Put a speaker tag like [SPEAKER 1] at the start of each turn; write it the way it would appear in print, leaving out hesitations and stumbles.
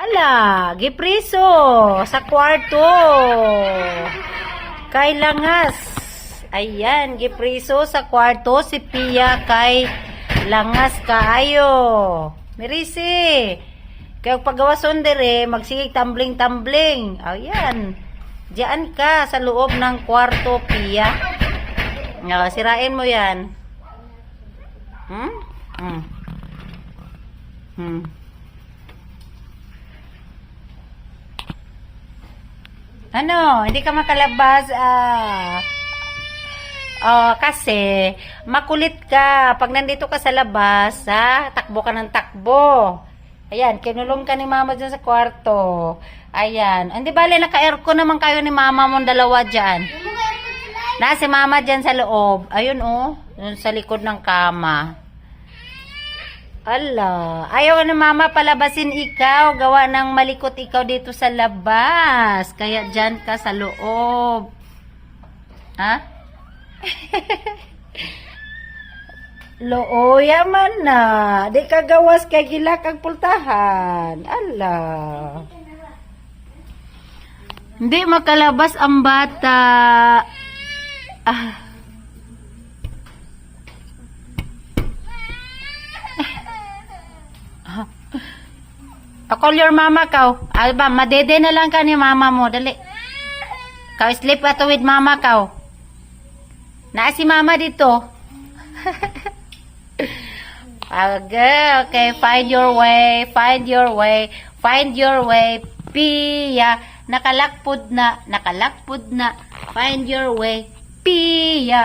[SPEAKER 1] Ala, gipriso sa kwarto. Kay Langas. Ayan, gipriso sa kwarto si Pia kay Langas kaayo. Mirisi. Kaya pagawason dire, magsigig tumbling-tumbling. Ayan. Diyan ka sa loob ng kwarto, Pia. Sirain mo yan. Ano, hindi ka makalabas kasi makulit ka pag nandito ka sa labas, takbo ka ng takbo. Ayan, kinulong ka ni mama dyan sa kwarto. Ayan, hindi bale naka-aircon naman kayo ni mama mong dalawa dyan. Na si mama dyan sa loob. Ayun dun sa likod ng kama. Ala, ayaw na mama palabasin ikaw. Gawa ng malikot ikaw dito sa labas. Kaya dyan ka sa loob. Ha? Looya man na. Di ka gawas kay gila kag pultahan. Ala. Hindi makalabas ang bata. Call your mama kaw. Alba, madede na lang ka ni mama mo. Dali. Kaw, sleep ato with mama kaw. Naa si mama dito. Okay, find your way. Find your way. Find your way. Pia. Nakalakpod na. Nakalakpod na. Find your way. Pia.